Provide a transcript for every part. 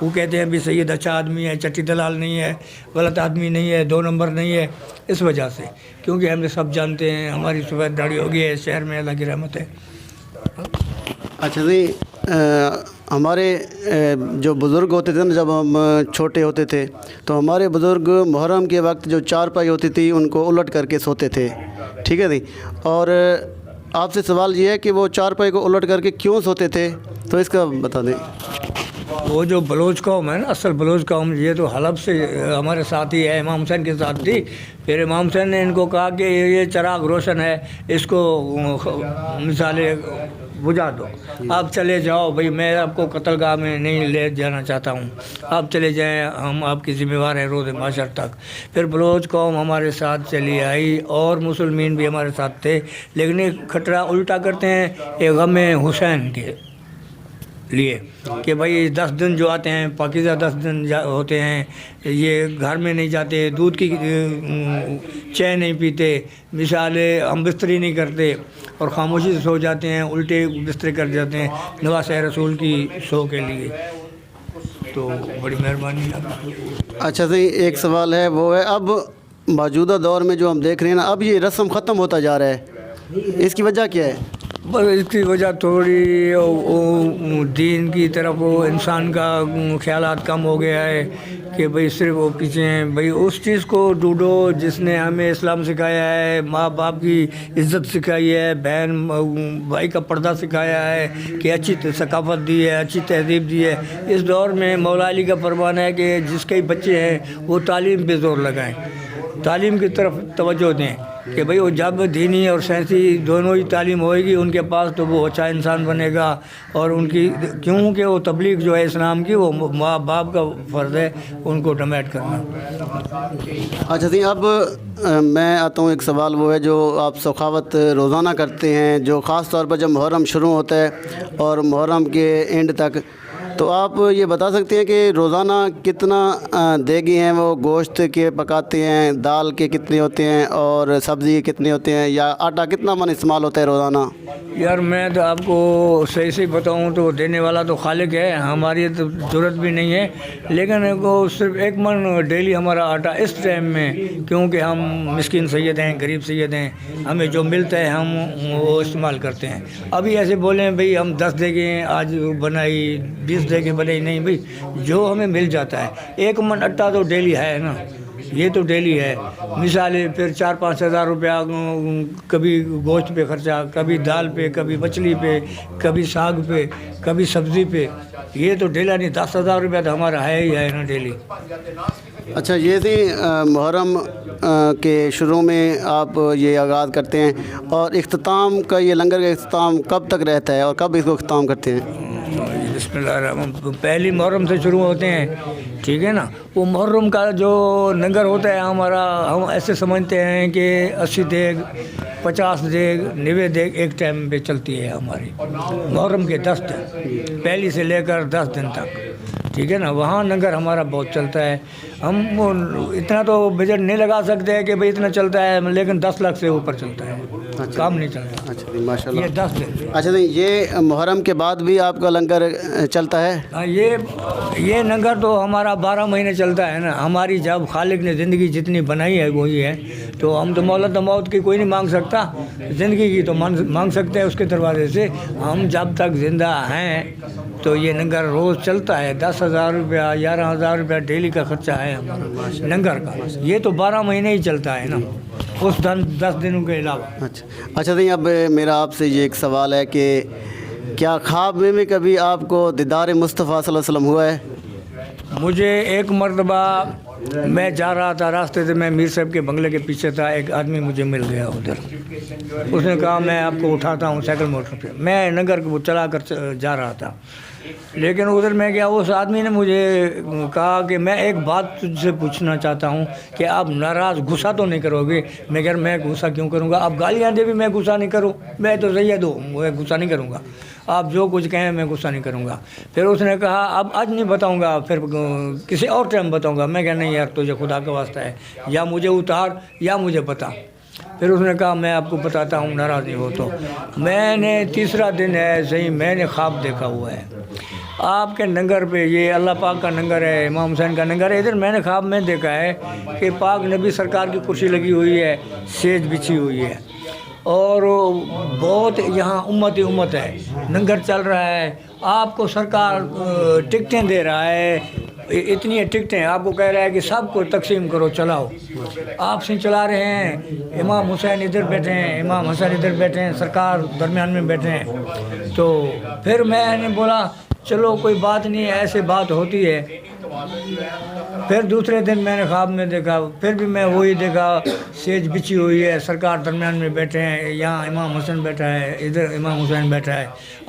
وہ کہتے ہیں بھی سید اچھا آدمی ہے, چٹی دلال نہیں ہے, غلط آدمی نہیں ہے, 2 نمبر نہیں ہے. اس وجہ سے, کیونکہ ہمیں سب جانتے ہیں, ہماری سفید داڑھی ہو گئی ہے شہر میں, اللہ کی رحمت ہے. اچھا جی, ہمارے جو بزرگ ہوتے تھے نا, جب ہم چھوٹے ہوتے تھے تو ہمارے بزرگ محرم کے وقت جو چارپائی ہوتی تھی ان کو الٹ کر کے سوتے تھے, ٹھیک ہے جی. اور آپ سے سوال یہ ہے کہ وہ چارپائی کو الٹ کر کے کیوں سوتے تھے, تو اس کا بتا دیں. وہ جو بلوچ قوم ہے نا, اصل بلوچ قوم, یہ تو حلب سے ہمارے ساتھی ہے, امام حسین کے ساتھ تھی. پھر امام حسین نے ان کو کہا کہ یہ چراغ روشن ہے, اس کو مثالیں بجھا دو, آپ چلے جاؤ بھائی, میں آپ کو قتل گاہ میں نہیں لے جانا چاہتا ہوں, آپ چلے جائیں, ہم آپ کی ذمہ وار ہیں روز معاشر تک. پھر بلوچ قوم ہمارے ساتھ چلی آئی اور مسلمین بھی ہمارے ساتھ تھے, لیکن یہ کھٹرا الٹا کرتے ہیں یہ غم حسین کے لیے کہ بھائی 10 دن جو آتے ہیں پاکیزہ 10 دن ہوتے ہیں, یہ گھر میں نہیں جاتے, دودھ کی چائے نہیں پیتے, مثالیں ہم بستری نہیں کرتے اور خاموشی سے سو جاتے ہیں, الٹے بستر کر جاتے ہیں نواسہ رسول کی سو کے لیے. تو بڑی مہربانی. اچھا جی, ایک سوال ہے, وہ ہے اب موجودہ دور میں جو ہم دیکھ رہے ہیں نا, اب یہ رسم ختم ہوتا جا رہا ہے, اس کی وجہ کیا ہے؟ بس اس کی وجہ تھوڑی دین کی طرف انسان کا خیالات کم ہو گیا ہے کہ بھئی صرف وہ پیچھے ہیں. بھئی اس چیز کو ڈھونڈو جس نے ہمیں اسلام سکھایا ہے, ماں باپ کی عزت سکھائی ہے, بہن بھائی کا پردہ سکھایا ہے, کہ اچھی ثقافت دی ہے, اچھی تہذیب دی ہے. اس دور میں مولا علی کا فرمان ہے کہ جس کے بچے ہیں وہ تعلیم پہ زور لگائیں, تعلیم کی طرف توجہ دیں کہ بھئی وہ جب دینی اور سائنسی دونوں ہی تعلیم ہوئے گی ان کے پاس تو وہ اچھا انسان بنے گا. اور ان کی, کیونکہ وہ تبلیغ جو ہے اسلام کی, وہ ماں باپ کا فرض ہے ان کو ڈومیٹ کرنا. اچھا جی, اب میں آتا ہوں, ایک سوال وہ ہے جو آپ سخاوت روزانہ کرتے ہیں, جو خاص طور پر جب محرم شروع ہوتا ہے اور محرم کے اینڈ تک, تو آپ یہ بتا سکتے ہیں کہ روزانہ کتنا دیگی ہیں وہ گوشت کے پکاتے ہیں, دال کے کتنے ہوتے ہیں اور سبزی کے کتنے ہوتے ہیں, یا آٹا کتنا من استعمال ہوتا ہے روزانہ؟ یار میں تو آپ کو صحیح بتاؤں تو دینے والا تو خالق ہے, ہماری تو ضرورت بھی نہیں ہے. لیکن وہ صرف 1 من ڈیلی ہمارا آٹا اس ٹائم میں, کیونکہ ہم مسکین سید ہیں, غریب سید ہیں, ہمیں جو ملتا ہے ہم وہ استعمال کرتے ہیں. ابھی ایسے بولیں بھئی ہم 10 دیگیں آج بنائی, 20 دیگیں بنائی, نہیں بھئی جو ہمیں مل جاتا ہے. 1 من آٹا تو ڈیلی ہے نا, یہ تو ڈیلی ہے. مثالیں پھر 4-5 ہزار روپیہ کبھی گوشت پہ خرچہ, کبھی دال پہ, کبھی مچھلی پہ, کبھی ساگ پہ, کبھی سبزی پہ, یہ تو ڈیلا نہیں. 10,000 روپیہ تو ہمارا ہے ہی ہے نا ڈیلی. اچھا, یہ تھی محرم کے شروع میں آپ یہ آغاز کرتے ہیں, اور اختتام کا, یہ لنگر کا اختتام کب تک رہتا ہے اور کب اس کو اختتام کرتے ہیں؟ بسم اللہ الرحمن, پہلی محرم سے شروع ہوتے ہیں, ٹھیک ہے نا. وہ محرم کا جو لنگر ہوتا ہے ہمارا, ہم ایسے سمجھتے ہیں کہ 80 دیگ 50 دیگ 90 دیگ ایک ٹائم پہ چلتی ہے ہماری محرم کے 10 دن, پہلی سے لے کر 10 دن تک, ٹھیک ہے نا. وہاں لنگر ہمارا بہت چلتا ہے. ہم اتنا تو بجٹ نہیں لگا سکتے کہ بھئی اتنا چلتا ہے, لیکن 10 لاکھ سے اوپر چلتا ہے, کام نہیں چلتا. اچھا جی, ماشاء اللہ. یہ 10 دن. اچھا جی, یہ محرم کے بعد بھی آپ کا لنگر چلتا ہے؟ ہاں, یہ لنگر تو ہمارا 12 مہینے چلتا ہے نا. ہماری جب خالق نے زندگی جتنی بنائی ہے وہی ہے, تو ہم تو مولت موت کی کوئی نہیں مانگ سکتا, زندگی کی تو مانگ سکتے ہیں اس کے دروازے سے. ہم جب تک زندہ ہیں تو یہ لنگر روز چلتا ہے. 10,000 روپیہ 11,000 روپیہ ڈیلی کا خرچہ ہے ہمارا لنگر کا. یہ تو 12 مہینے ہی چلتا ہے نا, اس 10 دنوں کے علاوہ. اچھا جی, اب میرا آپ سے یہ ایک سوال ہے کہ کیا خواب میں کبھی آپ کو دیدار مصطفیٰ صلی اللہ علیہ وسلم ہوا ہے؟ مجھے ایک مرتبہ میں جا رہا تھا راستے سے, میں میر صاحب کے بنگلے کے پیچھے تھا, ایک آدمی مجھے مل گیا ادھر. اس نے کہا میں آپ کو اٹھاتا ہوں سائیکل موٹر پہ. میں نگر کو چلا کر جا رہا تھا, لیکن ادھر میں گیا, اس آدمی نے مجھے کہا کہ میں ایک بات تجھ سے پوچھنا چاہتا ہوں کہ آپ ناراض غصہ تو نہیں کرو گے؟ میں غصہ کیوں کروں گا, آپ گالیاں دے بھی میں غصہ نہیں کروں, میں تو سید ہوں, وہ غصہ نہیں کروں گا. آپ جو کچھ کہیں میں غصہ نہیں کروں گا. پھر اس نے کہا اب آج نہیں بتاؤں گا, پھر کسی اور ٹائم بتاؤں گا. میں کہا نہیں یار, تجھے خدا کا واسطہ ہے, یا مجھے اتار یا مجھے بتا. پھر اس نے کہا میں آپ کو بتاتا ہوں, ناراض نہیں ہو تو. میں نے 3 دن ہے صحیح, میں نے خواب دیکھا ہوا ہے آپ کے لنگر پہ یہ اللہ پاک کا لنگر ہے، امام حسین کا لنگر ہے. ادھر میں نے خواب میں دیکھا ہے کہ پاک نبی سرکار کی کرسی لگی ہوئی ہے، سیج بچھی ہوئی ہے، اور بہت یہاں امت ہی امت ہے، لنگر چل رہا ہے. آپ کو سرکار ٹکٹیں دے رہا ہے، اتنی ٹکٹیں آپ کو کہہ رہا ہے کہ سب کو تقسیم کرو، چلاؤ. آپ سے چلا رہے ہیں. امام حسین ادھر بیٹھے ہیں، امام حسین ادھر بیٹھے ہیں، سرکار درمیان میں بیٹھے ہیں. تو پھر میں نے بولا چلو کوئی بات نہیں، ایسے بات ہوتی ہے. پھر دوسرے دن میں نے خواب میں دیکھا، پھر بھی میں وہی دیکھا، سیج بچھی ہوئی ہے، سرکار درمیان میں بیٹھے ہیں، یہاں امام حسین بیٹھا ہے، ادھر امام حسین بیٹھا ہے.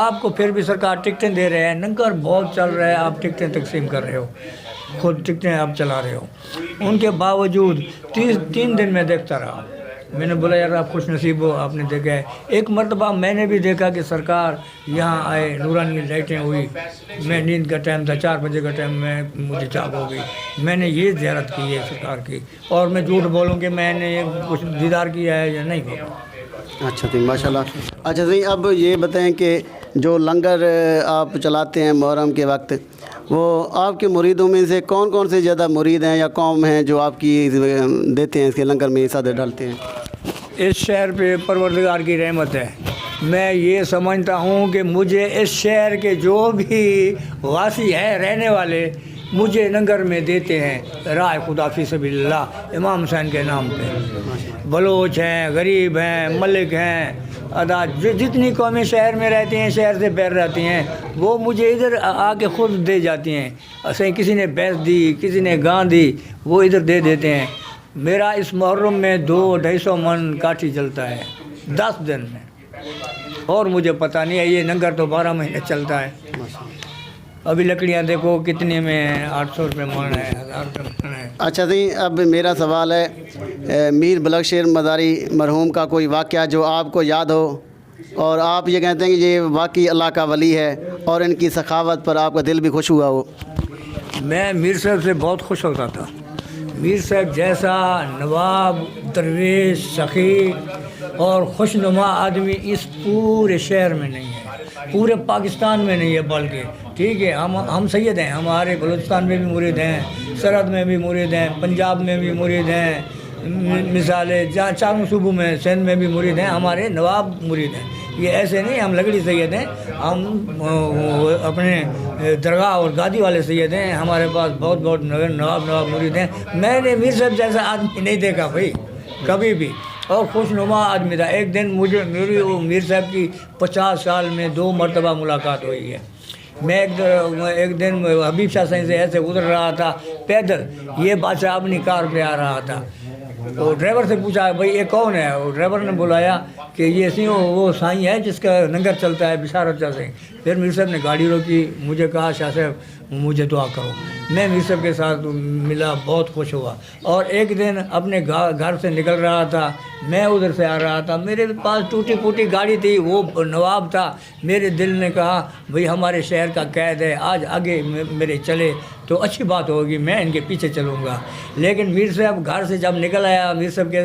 آپ کو پھر بھی سرکار ٹکٹیں دے رہے ہیں، لنگر بہت چل رہا ہے، آپ ٹکٹیں تقسیم کر رہے ہو، خود ٹکٹیں آپ چلا رہے ہو. ان کے باوجود 3 دن میں دیکھتا رہا. میں نے بولا یار آپ خوش نصیب ہو، آپ نے دیکھا ہے. ایک مرتبہ میں نے بھی دیکھا کہ سرکار یہاں آئے، نورانی لائٹیں ہوئی. میں نیند کا ٹائم تھا، 4 بجے کا ٹائم، میں مجھے جاگ ہو گئی. میں نے یہ زیارت کی ہے سرکار کی، اور میں جھوٹ بولوں کہ میں نے کچھ دیدار کیا ہے یا نہیں کیا. اچھا جی، ماشاء اللہ. اچھا جی، اب یہ بتائیں کہ جو لنگر آپ چلاتے ہیں محرم کے وقت، وہ آپ کے مریدوں میں سے کون کون سے زیادہ مرید ہیں یا قوم ہیں جو آپ کی دیتے ہیں اس کے لنگر میں حصہ ڈالتے ہیں؟ اس شہر پہ پروردگار کی رحمت ہے. میں یہ سمجھتا ہوں کہ مجھے اس شہر کے جو بھی واسی ہیں رہنے والے مجھے لنگر میں دیتے ہیں راہ خدا فی سبیل اللہ امام حسین کے نام پہ. بلوچ ہیں، غریب ہیں، ملک ہیں، جتنی قومیں شہر میں رہتی ہیں، شہر سے باہر رہتی ہیں، وہ مجھے ادھر آ کے خود دے جاتی ہیں. ایسے کسی نے بھینس دی، کسی نے گاں دی، وہ ادھر دے دیتے ہیں. میرا اس محرم میں 200-250 من کاٹھی چلتا ہے 10 دن میں، اور مجھے پتہ نہیں ہے. یہ لنگر تو 12 مہینے چلتا ہے. ابھی لکڑیاں دیکھو کتنے میں ہیں، 800 روپے من ہے، 1000 روپے من ہے. اچھا جی، اب میرا سوال ہے میر بلخ شیر مزاری مرحوم کا کوئی واقعہ جو آپ کو یاد ہو اور آپ یہ کہتے ہیں کہ یہ واقعی اللہ کا ولی ہے اور ان کی سخاوت پر آپ کا دل بھی خوش ہوا ہو. میں میر صاحب سے بہت خوش ہوتا تھا. میر صاحب جیسا نواب، درویش، سخی اور خوش نما آدمی اس پورے شہر میں نہیں ہے، پورے پاکستان میں نہیں ہے. بلکہ ٹھیک ہے، ہم سید ہیں، ہمارے بلوچستان میں بھی مرید ہیں، سرحد میں بھی مرید ہیں، پنجاب میں بھی مرید ہیں، مثالیں جہاں چاروں صوبوں میں، سندھ میں بھی مرید ہیں، ہمارے نواب مرید ہیں. یہ ایسے نہیں ہم لگڑی سید ہیں، ہم اپنے درگاہ اور گادی والے سید ہیں. ہمارے پاس بہت بہت نواب مرید ہیں. میں نے میر صاحب جیسا آدمی نہیں دیکھا بھائی کبھی بھی، اور خوش نما آدمی تھا. ایک دن میری میر صاحب کی 50 سال میں 2 مرتبہ ملاقات ہوئی ہے. میں ایک دن حبیب شاہ صاحب سے ایسے گزر رہا تھا پیدل، یہ بادشاہ اپنی کار پہ آ رہا تھا. وہ ڈرائیور سے پوچھا بھائی یہ کون ہے؟ وہ ڈرائیور نے بلایا کہ یہ وہ سائیں ہے جس کا لنگر چلتا ہے، بشارت شاہ صاحب. پھر میر صاحب نے گاڑی روکی، مجھے کہا شاہ صاحب مجھے دعا کرو. میں میر صاحب کے ساتھ ملا، بہت خوش ہوا. اور ایک دن اپنے گھر سے نکل رہا تھا، میں ادھر سے آ رہا تھا، میرے پاس ٹوٹی پھوٹی گاڑی تھی، وہ نواب تھا. میرے دل نے کہا بھئی ہمارے شہر کا قید ہے، آج آگے میرے چلے تو اچھی بات ہوگی، میں ان کے پیچھے چلوں گا. لیکن میر صاحب گھر سے جب نکل آیا، میر صاحب کے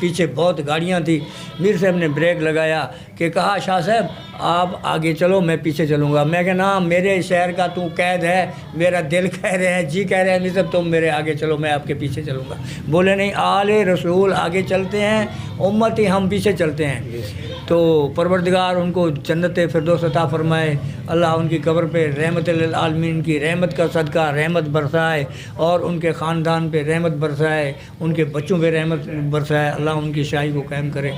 پیچھے بہت گاڑیاں تھیں. میر صاحب نے بریک لگایا کہ کہا شاہ صاحب آپ آگے چلو، میں پیچھے چلوں گا. میں کہا میرے شہر کا تو قید ہے، میرا دل کہہ رہے ہیں، جی کہہ رہے ہیں میر صاحب تم میرے آگے چلو، میں آپ کے پیچھے چلوں گا. بولے نہیں، آل رسول آگے چلتے ہیں، امتی ہم پیچھے چلتے ہیں. تو پروردگار ان کو جنت فردوس عطا فرمائے. اللہ ان کی قبر پہ رحمت للعالمین کی رحمت کا صدقہ رحمت برسائے، اور ان کے خاندان پہ رحمت برسائے، ان کے بچوں پہ رحمت برسائے. اللہ ان کی شاہی کو قائم کرے.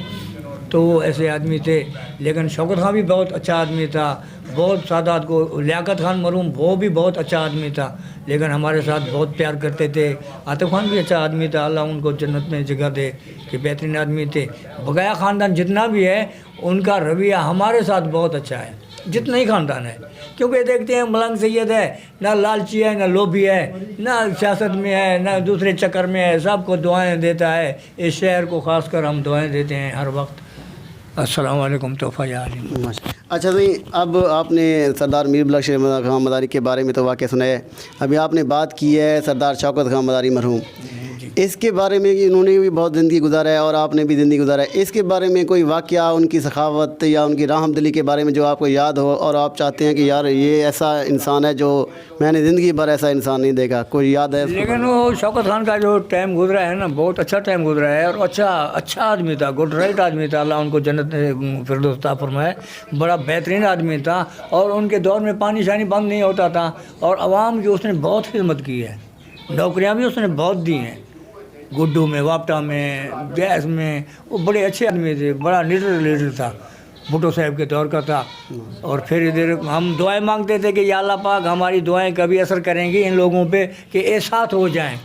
تو وہ ایسے آدمی تھے. لیکن شوکت خان بھی بہت اچھا آدمی تھا، بہت سادات کو. لیاقت خان مرحوم وہ بھی بہت اچھا آدمی تھا، لیکن ہمارے ساتھ بہت پیار کرتے تھے. عاطف خان بھی اچھا آدمی تھا، اللہ ان کو جنت میں جگہ دے، کہ بہترین آدمی تھے. بقایا خاندان جتنا بھی ہے ان کا رویہ ہمارے ساتھ بہت اچھا ہے، جتنا ہی خاندان ہے. کیونکہ دیکھتے ہیں ملنگ سید ہے، نہ لالچی ہے، نہ لوبھی ہے، نہ سیاست میں ہے، نہ دوسرے چکر میں ہے، سب کو دعائیں دیتا ہے. اس شہر کو خاص کر ہم دعائیں دیتے ہیں ہر وقت. السلام علیکم تحفہ یا عالم. اچھا جی، اب آپ نے سردار میر بلخ شیر خان مزاری کے بارے میں تو واقعہ سنا ہے. ابھی آپ نے بات کی ہے سردار شوکت خان مزاری مرحوم. اس کے بارے میں انہوں نے بھی بہت زندگی گزارا ہے اور آپ نے بھی زندگی گزارا ہے، اس کے بارے میں کوئی واقعہ ان کی سخاوت یا ان کی رحم دلی کے بارے میں جو آپ کو یاد ہو اور آپ چاہتے ہیں کہ یار یہ ایسا انسان ہے جو میں نے زندگی بھر ایسا انسان نہیں دیکھا، کوئی یاد ہے؟ لیکن وہ شوکت خان کا جو ٹائم گزرا ہے نا، بہت اچھا ٹائم گزرا ہے، اور اچھا آدمی تھا، گڈ رائٹ آدمی تھا، اللہ ان کو جنت فردوس عطا فرمائے، بڑا بہترین آدمی تھا، اور ان کے دور میں پانی شانی بند نہیں ہوتا تھا، اور عوام کی اس نے بہت خدمت کی ہے، نوکریاں بھی اس نے بہت دی ہیں، گڈو میں، واپٹا میں، گیس میں، وہ بڑے اچھے آدمی تھے، بڑا لیڈر تھا، بھٹو صاحب کے دور کا تھا۔ اور پھر ادھر ہم دعائیں مانگتے تھے کہ یا اللہ پاک ہماری دعائیں کبھی اثر کریں گی ان لوگوں پہ کہ احساس ہو جائیں۔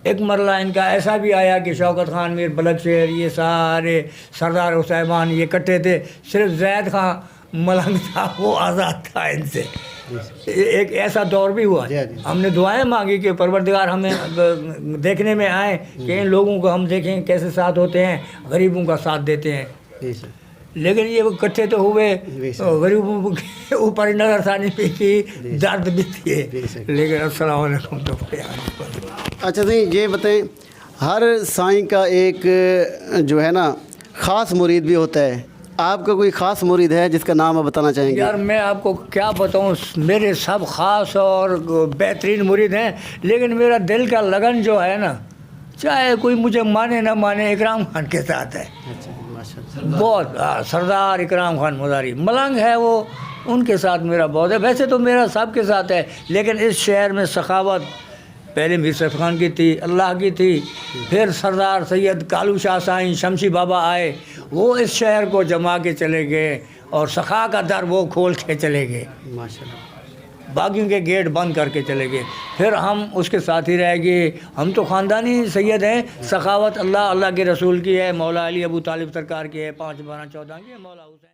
ایک مرلہ ان کا ایسا بھی آیا کہ شوکت خان، میر بلک شیر، یہ سارے سردار صاحبان یہ اکٹھے تھے، صرف زید خان ملنگ تھا وہ آزاد تھا ان سے۔ ایک ایسا دور بھی ہوا، ہم نے دعائیں مانگی کہ پروردگار ہمیں دیکھنے میں آئیں کہ ان لوگوں کو ہم دیکھیں کیسے ساتھ ہوتے ہیں، غریبوں کا ساتھ دیتے ہیں۔ لیکن یہ اکٹھے تو ہوئے، غریبوں کے اوپر نظر ثانی بھی کی، درد بھی تھی، لیکن السلام علیکم۔ تو اچھا جی، یہ بتائیں، ہر سائیں کا ایک جو ہے نا خاص مرید بھی ہوتا ہے، آپ کا کوئی خاص مرید ہے جس کا نام آپ بتانا چاہیں گے؟ یار میں آپ کو کیا بتاؤں، میرے سب خاص اور بہترین مرید ہیں، لیکن میرا دل کا لگن جو ہے نا، چاہے کوئی مجھے مانے نہ مانے، اکرام خان کے ساتھ ہے بہت۔ سردار اکرام خان مزاری ملنگ ہے وہ، ان کے ساتھ میرا بہت ہے۔ ویسے تو میرا سب کے ساتھ ہے، لیکن اس شہر میں سخاوت پہلے میر سیف خان کی تھی، اللہ کی تھی، پھر سردار سید کالو شاہ سائیں شمشی بابا آئے، وہ اس شہر کو جما کے چلے گئے، اور سخا کا در وہ کھول کے چلے گئے، باغیوں کے گیٹ بند کر کے چلے گئے، پھر ہم اس کے ساتھ ہی رہ گئے۔ ہم تو خاندانی سید ہیں، سخاوت اللہ کے رسول کی ہے، مولا علی ابو طالب سرکار کی ہے، 5 12 14 کی ہے، مولا حسین